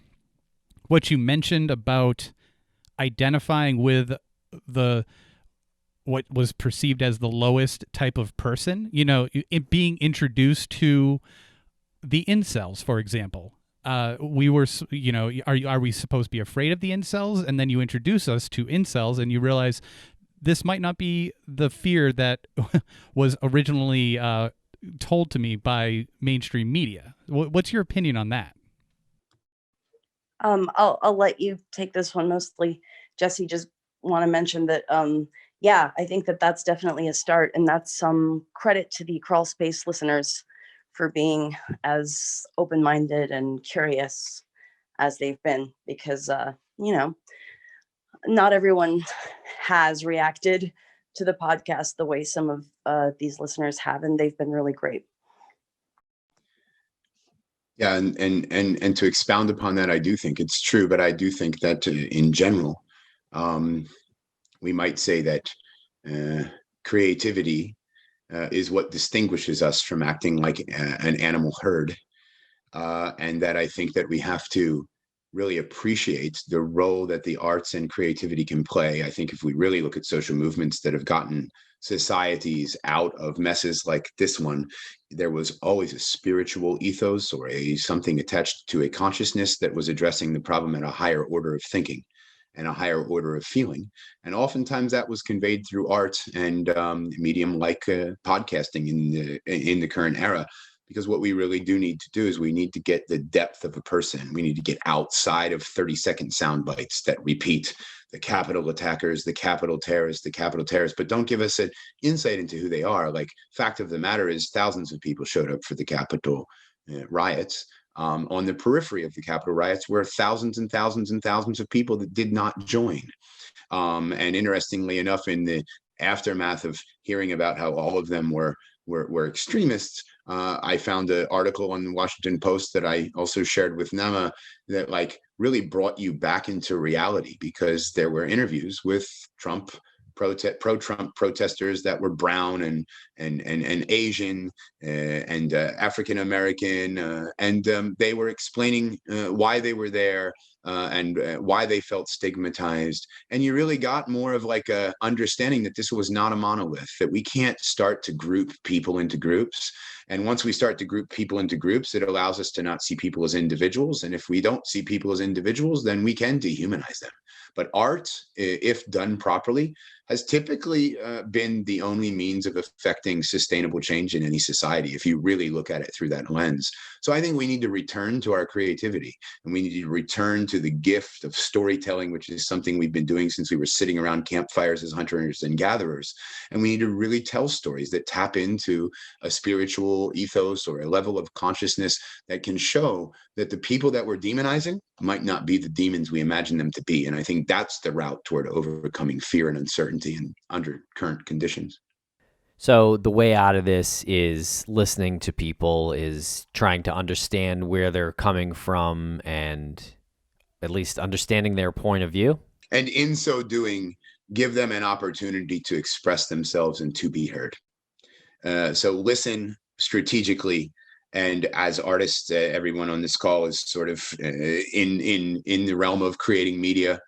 what you mentioned about identifying with what was perceived as the lowest type of person? It being introduced to the incels, for example. We were, are we supposed to be afraid of the incels? And then you introduce us to incels and you realize this might not be the fear that was originally told to me by mainstream media. What's your opinion on that? I'll let you take this one mostly. Jesse, just want to mention that, I think that that's definitely a start, and that's some credit to the Crawlspace listeners for being as open-minded and curious as they've been, because, not everyone has reacted to the podcast the way some of these listeners have, and they've been really great. Yeah, and to expound upon that, I do think it's true, but I do think that in general, we might say that creativity is what distinguishes us from acting like an animal herd, and that I think that we have to really appreciate the role that the arts and creativity can play. I think if we really look at social movements that have gotten societies out of messes like this one, there was always a spiritual ethos or something attached to a consciousness that was addressing the problem at a higher order of thinking and a higher order of feeling. And oftentimes that was conveyed through art and medium like podcasting in the current era. Because what we really do need to do is we need to get the depth of a person. We need to get outside of 30-second sound bites that repeat the capital attackers, the capital terrorists, the capital terrorists, but don't give us an insight into who they are. Like, fact of the matter is thousands of people showed up for the Capitol riots. On the periphery of the Capitol riots were thousands and thousands and thousands of people that did not join. And interestingly enough, in the aftermath of hearing about how all of them were extremists, I found an article on the Washington Post that I also shared with Naama that like really brought you back into reality, because there were interviews with pro-Trump protesters that were brown and Asian and African American, and they were explaining why they were there and why they felt stigmatized. And you really got more of like a understanding that this was not a monolith, that we can't start to group people into groups. And once we start to group people into groups, it allows us to not see people as individuals. And if we don't see people as individuals, then we can dehumanize them. But art, if done properly, has typically been the only means of affecting sustainable change in any society, if you really look at it through that lens. So I think we need to return to our creativity, and we need to return to the gift of storytelling, which is something we've been doing since we were sitting around campfires as hunters and gatherers. And we need to really tell stories that tap into a spiritual ethos or a level of consciousness that can show that the people that we're demonizing might not be the demons we imagine them to be. And I think that's the route toward overcoming fear and uncertainty and under current conditions. So the way out of this is listening to people, is trying to understand where they're coming from and at least understanding their point of view. And in so doing, give them an opportunity to express themselves and to be heard. So listen strategically. And as artists, everyone on this call is sort of in the realm of creating media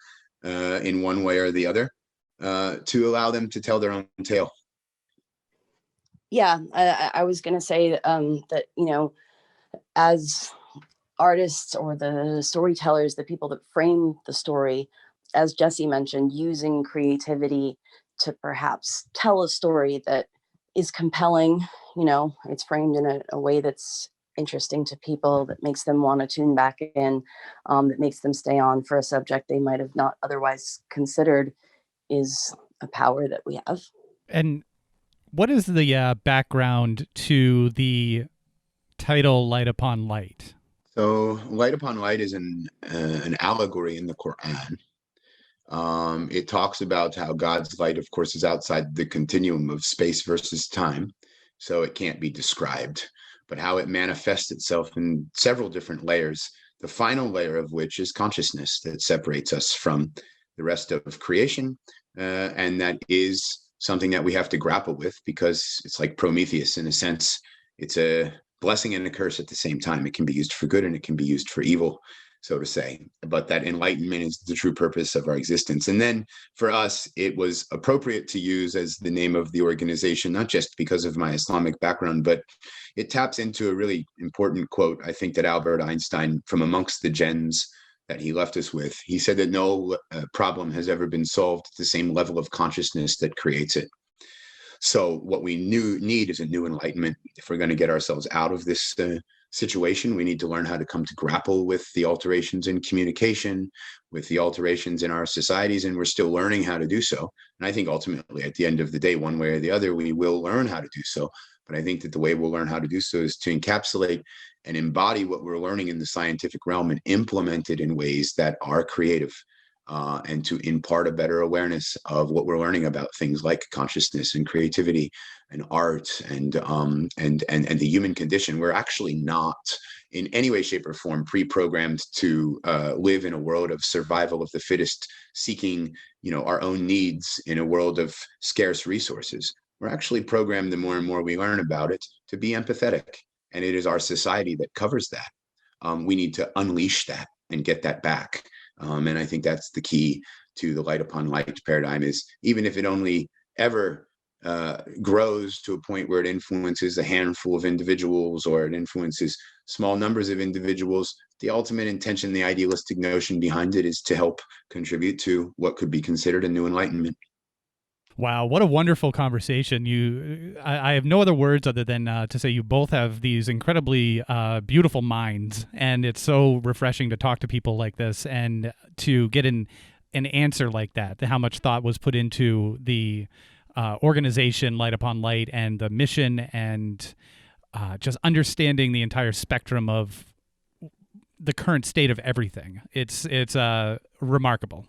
in one way or the other, to allow them to tell their own tale. Yeah, I was going to say that, you know, as artists or the storytellers, the people that frame the story, as Jesse mentioned, using creativity to perhaps tell a story that is compelling, you know, it's framed in a way that's interesting to people, that makes them want to tune back in, that makes them stay on for a subject they might have not otherwise considered, is a power that we have. And what is the background to the title Light Upon Light? So Light Upon Light is an allegory in the Quran. It talks about how God's light, of course, is outside the continuum of space versus time, so it can't be described, but how it manifests itself in several different layers, the final layer of which is consciousness that separates us from the rest of creation, and that is something that we have to grapple with, because it's like Prometheus in a sense. It's a blessing and a curse at the same time. It can be used for good and it can be used for evil, so to say. But that enlightenment is the true purpose of our existence. And then for us, it was appropriate to use as the name of the organization, not just because of my Islamic background, but it taps into a really important quote, I think, that Albert Einstein, from amongst the gems that he left us with, he said that no problem has ever been solved at the same level of consciousness that creates it. So what we need is a new enlightenment. If we're going to get ourselves out of this situation, we need to learn how to come to grapple with the alterations in communication, with the alterations in our societies, and we're still learning how to do so. And I think ultimately, at the end of the day, one way or the other, we will learn how to do so. But I think that the way we'll learn how to do so is to encapsulate and embody what we're learning in the scientific realm and implement it in ways that are creative, and to impart a better awareness of what we're learning about things like consciousness and creativity and art and the human condition. We're actually not in any way, shape, or form pre-programmed to live in a world of survival of the fittest, seeking, you know, our own needs in a world of scarce resources. We're actually programmed, the more and more we learn about it, to be empathetic. And it is our society that covers that. We need to unleash that and get that back. And I think that's the key to the Light Upon Light paradigm, is even if it only ever grows to a point where it influences a handful of individuals or it influences small numbers of individuals, the ultimate intention, the idealistic notion behind it is to help contribute to what could be considered a new enlightenment. Wow, what a wonderful conversation. I have no other words other than to say you both have these incredibly beautiful minds, and it's so refreshing to talk to people like this and to get an answer like that, how much thought was put into the organization Light Upon Light and the mission, and just understanding the entire spectrum of the current state of everything. It's remarkable.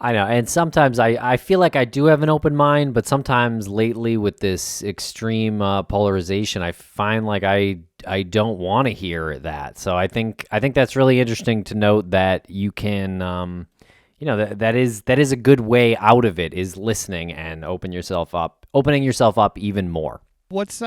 I know, and sometimes I feel like I do have an open mind, but sometimes lately with this extreme polarization, I find like I don't want to hear that. So I think that's really interesting to note that you can, that is a good way out of it, is listening and opening yourself up even more. What's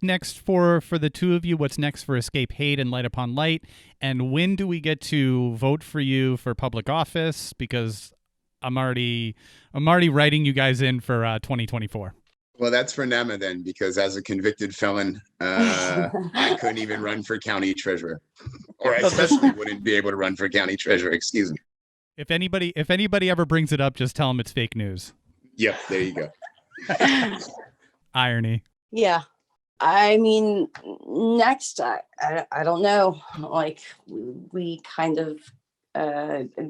next for the two of you? What's next for Escape Hate and Light Upon Light? And when do we get to vote for you for public office? Because I'm already writing you guys in for 2024. Well, that's for Naama then, because as a convicted felon, I couldn't even run for county treasurer, or I especially wouldn't be able to run for county treasurer. Excuse me. If anybody ever brings it up, just tell them it's fake news. Yep, there you go. Irony. Yeah. I mean, next, I don't know. Like, we kind of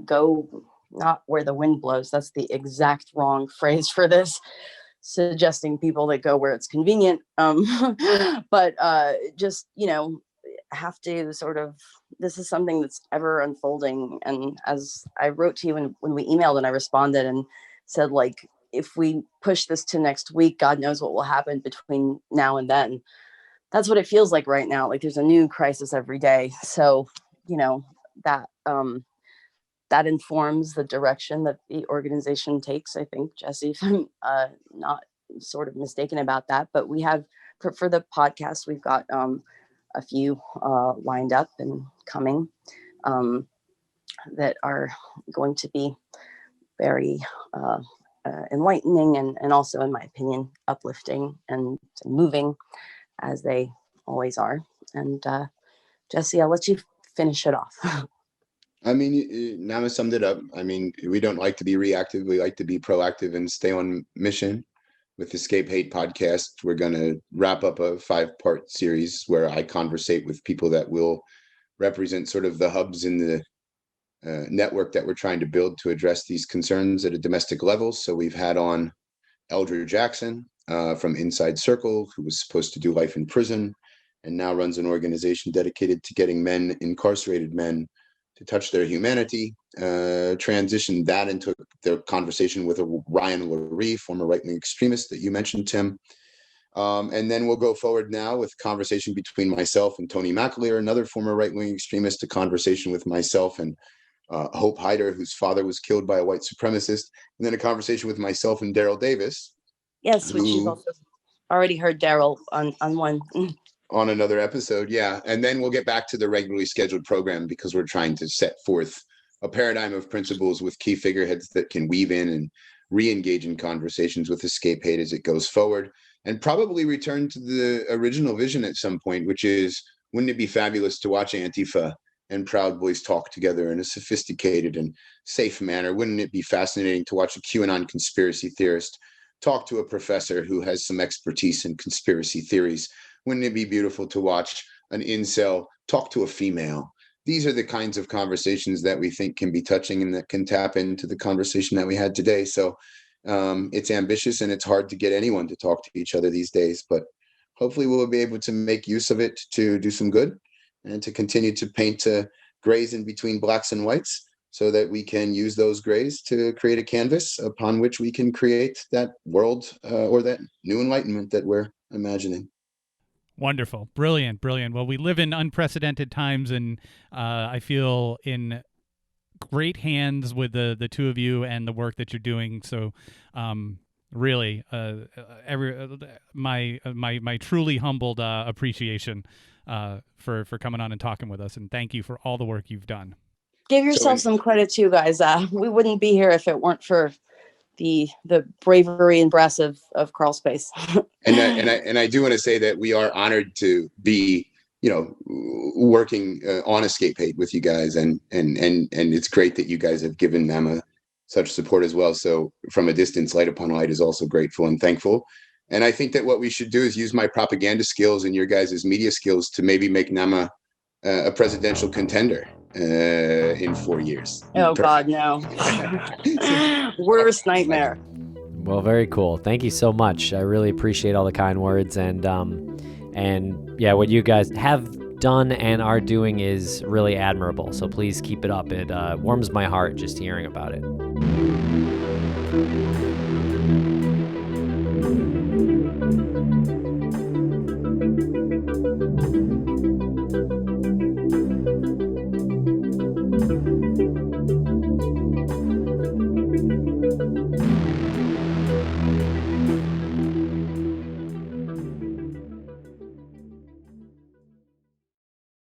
go not where the wind blows. That's the exact wrong phrase for this, suggesting people that go where it's convenient. But just, have to sort of, this is something that's ever unfolding. And as I wrote to you when we emailed, and I responded and said, like, if we push this to next week, God knows what will happen between now and then. That's what it feels like right now. Like, there's a new crisis every day. So, that informs the direction that the organization takes. I think, Jesse, if I'm not sort of mistaken about that, but we have for the podcast, we've got a few lined up and coming that are going to be very enlightening and also, in my opinion, uplifting and moving, as they always are. And Jesse, I'll let you finish it off. I mean, Naama summed it up. I mean, we don't like to be reactive. We like to be proactive and stay on mission. With Escape Hate podcast, we're going to wrap up a 5-part series where I conversate with people that will represent sort of the hubs in the network that we're trying to build to address these concerns at a domestic level. So we've had on Eldridge Jackson from Inside Circle, who was supposed to do life in prison and now runs an organization dedicated to getting incarcerated men, to touch their humanity, transition that into the conversation with Ryan Lurie, former right-wing extremist that you mentioned, Tim. And then we'll go forward now with conversation between myself and Tony McAleer, another former right-wing extremist, a conversation with myself and Hope Hyder, whose father was killed by a white supremacist, and then a conversation with myself and Daryl Davis. Yes, which you've also already heard Daryl on one. On another episode, yeah. And then we'll get back to the regularly scheduled program, because we're trying to set forth a paradigm of principles with key figureheads that can weave in and re-engage in conversations with Escape Hate as it goes forward, and probably return to the original vision at some point, which is, wouldn't it be fabulous to watch Antifa and Proud Boys talk together in a sophisticated and safe manner? Wouldn't it be fascinating to watch a QAnon conspiracy theorist talk to a professor who has some expertise in conspiracy theories? Wouldn't it be beautiful to watch an incel talk to a female? These are the kinds of conversations that we think can be touching and that can tap into the conversation that we had today. So it's ambitious and it's hard to get anyone to talk to each other these days, but hopefully we'll be able to make use of it to do some good and to continue to paint grays in between blacks and whites, so that we can use those grays to create a canvas upon which we can create that world or that new enlightenment that we're imagining. Wonderful. Brilliant. Well, we live in unprecedented times, and I feel in great hands with the two of you and the work that you're doing. So really, my truly humbled appreciation for coming on and talking with us, and thank you for all the work you've done. Give yourself some credit too, guys. We wouldn't be here if it weren't for the bravery and brass of Crawlspace. And I do want to say that we are honored to be, working on Escape Hate with you guys, and it's great that you guys have given Naama such support as well. So from a distance, Light Upon Light is also grateful and thankful. And I think that what we should do is use my propaganda skills and your guys' media skills to maybe make Naama a presidential contender in 4 years. Oh God, no. Worst nightmare. Well, very cool. Thank you so much. I really appreciate all the kind words, and yeah, what you guys have done and are doing is really admirable. So please keep it up. It warms my heart just hearing about it.